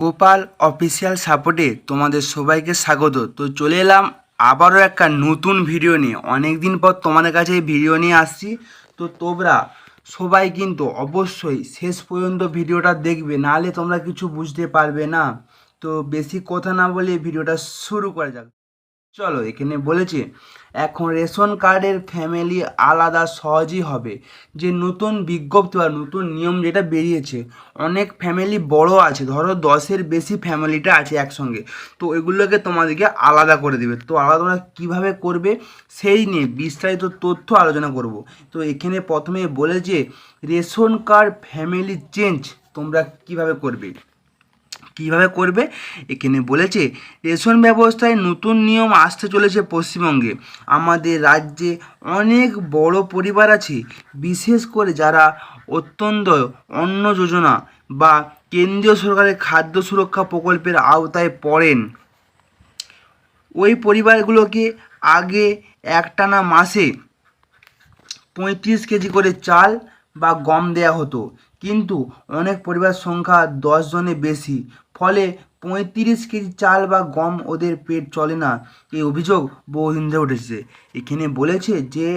Gopal official সাপোর্টে তোমাদের সবাইকে স্বাগত। তো চলে এলাম আবারও একটা নতুন ভিডিও নিয়ে। অনেক দিন পর তোমাদের কাছে এই ভিডিও নিয়ে আসছি। তো তোমরা সবাই কিন্তু অবশ্যই শেষ পর্যন্ত ভিডিওটা দেখবে, নাহলে তোমরা কিছু বুঝতে পারবে না। তো বেশি কথা না বলে ভিডিওটা শুরু করা যাক। চলো, এখানে বলেছে এখন রেশন কার্ডের ফ্যামিলি আলাদা সহজই হবে। যে নতুন বিজ্ঞপ্তি বা নতুন নিয়ম যেটা বেরিয়েছে, অনেক ফ্যামিলি বড় আছে, ধরো 10-এর বেশি ফ্যামিলিটা আছে একসঙ্গে, তো এগুলোকে তোমাদেরকে আলাদা করে দেবে। তো আলাদা তোমরা কীভাবে করবে সেই নিয়ে বিস্তারিত তথ্য আলোচনা করব। তো এখানে প্রথমে বলেছে রেশন কার্ড ফ্যামিলি চেঞ্জ তোমরা কিভাবে করবে এখানে বলেছে রেশন ব্যবস্থায় নতুন নিয়ম আসতে চলেছে পশ্চিমবঙ্গে। আমাদের রাজ্যে অনেক বড় পরিবার আছে, বিশেষ করে যারা অত্যন্ত অন্ন যোজনা বা কেন্দ্রীয় সরকারের খাদ্য সুরক্ষা প্রকল্পের আওতায় পড়েন। ওই পরিবারগুলোকে আগে একটানা মাসে 35 কেজি করে চাল বা গম দেয়া হতো, কিন্তু অনেক পরিবার সংখ্যা 10 জনের বেশি, ফলে 35 কেজি চাল বা গম ওদের পেট চলে না। এই অভিযোগ বহুদিন ধরে উঠেছে। এখানে বলেছে যে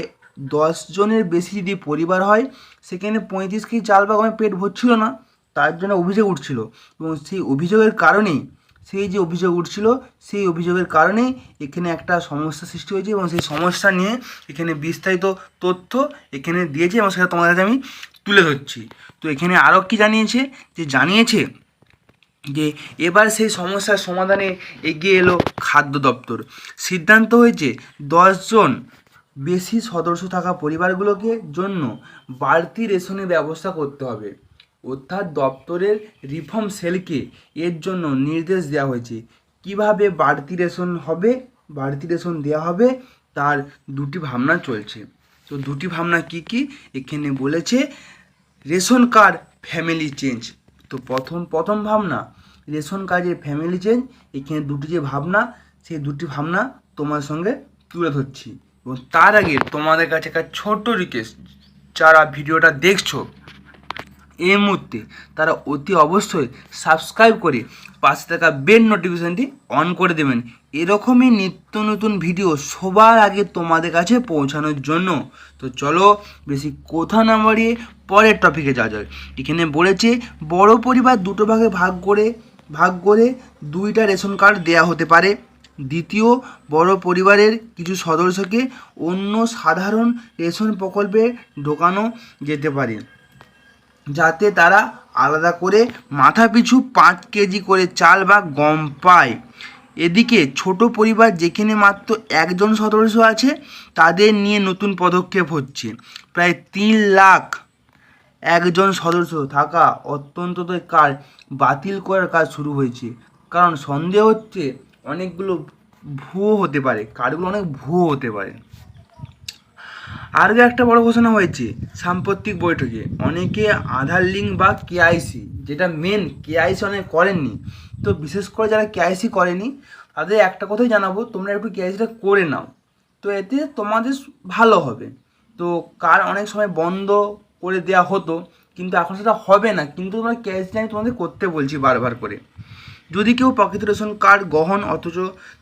10 জনের বেশি যদি পরিবার হয়, সেখানে 35 কেজি চাল বা গমের পেট ভরছিল না, তার জন্য অভিযোগ উঠছিল। এবং সেই অভিযোগের কারণেই সেই অভিযোগের কারণেই এখানে একটা সমস্যা সৃষ্টি হয়েছে, এবং সেই সমস্যা নিয়ে এখানে বিস্তারিত তথ্য এখানে দিয়েছে এবং সেটা তোমাদের কাছে আমি তুলে ধরছি। তো এখানে আরও কি জানিয়েছে যে এবার সেই সমস্যার সমাধানে এগিয়ে এলো খাদ্য দপ্তর। সিদ্ধান্ত হয়েছে 10 জন বেশি সদস্য থাকা পরিবারগুলোকে জন্য বাড়তি রেশনের ব্যবস্থা করতে হবে, অর্থাৎ দপ্তরের রিফর্ম সেলকে এর জন্য নির্দেশ দেওয়া হয়েছে। কিভাবে বাড়তি রেশন দেওয়া হবে তার দুটি ভাবনা চলছে। তো দুটি ভাবনা কি এখানে বলেছে রেশন কার্ড ফ্যামিলি চেঞ্জ। তো প্রথম ভাবনা রেশন কার্ডের ফ্যামিলি চেঞ্জ। এখানে দুটি যে ভাবনা, সেই দুটি ভাবনা তোমার সঙ্গে তুলে ধরছি। এবং তার আগে তোমাদের কাছে একটা ছোট্ট রিকোয়েস্ট, যারা ভিডিওটা দেখছো এই মুহূর্তে তারা অতি অবশ্যই সাবস্ক্রাইব করে পাশে থাকা বেল নোটিফিকেশানটি অন করে দেবেন, এরকমই নিত্য নতুন ভিডিও সবার আগে তোমাদের কাছে পৌঁছানোর জন্য। তো চলো বেশি কথা না বাড়িয়ে পরের টপিকে যাওয়া যায়। এখানে বলেছে বড় পরিবার দুটো ভাগে ভাগ করে 2টা রেশন কার্ড দেয়া হতে পারে। দ্বিতীয়, বড় পরিবারের কিছু সদস্যকে অন্য সাধারণ রেশন প্রকল্পে ঢোকানো যেতে পারে, যাতে তারা আলাদা করে মাথাপিছু 5 কেজি করে চাল বা গম পায়। এদিকে ছোট পরিবার যেখানে মাত্র একজন সদস্য আছে, তাদের নিয়ে নতুন পদক্ষেপ হচ্ছে। প্রায় 3 লাখ একজন সদস্য থাকা অত্যন্তদের কার্ড বাতিল করার কাজ শুরু হয়েছে, কারণ সন্দেহ হচ্ছে অনেকগুলো ভুয়ো হতে পারে, কার্ডগুলো অনেক ভুয়ো হতে পারে। আরও একটা বড় ঘোষণা হয়েছে সাম্প্রতিক বৈঠকে, অনেকে আধার লিঙ্ক বা কেআইসি, যেটা মেন কেআইসি অনেকে করেননি। তো বিশেষ করে যারা কেআইসি করেনি তাদের একটা কথাই জানাবো, তোমরা একটু কেআইসিটা করে নাও, তো এতে তোমাদের ভালো হবে। তো অনেক সময় বন্ধ করে দেওয়া হতো, কিন্তু এখন সেটা হবে না, কিন্তু তোমরা কেআইসিটা আমি তোমাদের করতে বলছি বারবার করে। যদি কেউ প্রকৃত রেশন কার্ড গ্রহণ অথচ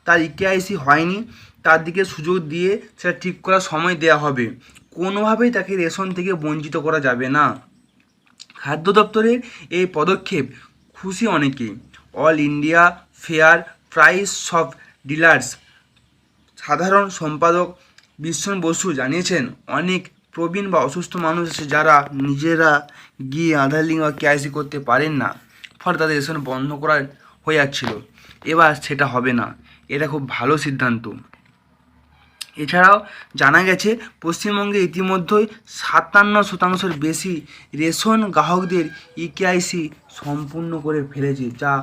তার ইকেআইসি হয়নি, তার দিকে সুযোগ দিয়ে সেটা ঠিক করার সময় দেওয়া হবে, কোনোভাবেই তাকে রেশন থেকে বঞ্চিত করা যাবে না। খাদ্য দপ্তরের এই পদক্ষেপ খুশি অনেকেই। All India fair price of dealers সাধারণ সম্পাদক বিশ্বন বসু জানিয়েছেন, অনেক প্রবীণ বা অসুস্থ মানুষ আছে যারা নিজেরা গিয়ে আধার লিঙ্ক বা কেআইসি করতে পারেন না, ফলে তাদের রেশন বন্ধ করা হয়ে যাচ্ছিল। এবার সেটা হবে না, এটা খুব ভালো সিদ্ধান্ত। এছাড়াও জানা গেছে পশ্চিমবঙ্গে ইতিমধ্যেই 57% বেশি রেশন গ্রাহকদের ইকেআইসি সম্পূর্ণ করে ফেলেছে, যা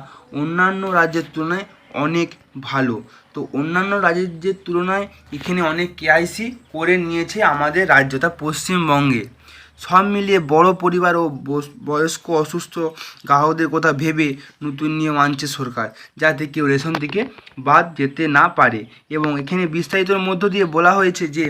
অন্যান্য রাজ্যের তুলনায় অনেক ভালো। তো অন্যান্য রাজ্যের তুলনায় এখানে অনেক কেআইসি করে নিয়েছে আমাদের রাজ্য, তা পশ্চিমবঙ্গে। সব মিলিয়ে বড় পরিবার ও বয়স্ক অসুস্থ গ্রাহকদের কথা ভেবে নতুন নিয়ম আনছে সরকার, যাতে কেউ রেশন থেকে বাদ যেতে না পারে। এবং এখানে বিস্তারিতর মধ্য দিয়ে বলা হয়েছে যে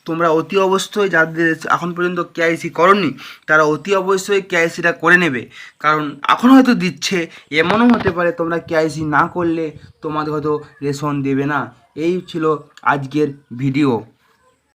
তোমরা অতি অবশ্যই যাদের এখন পর্যন্ত কেআইসি করনি তারা অতি অবশ্যই কেআইসিটা করে নেবে, কারণ এখন হয়তো দিচ্ছে, এমনও হতে পারে তোমরা কেআইসি না করলে তোমাদের হয়তো রেশন দেবে না। এই ছিল আজকের ভিডিও।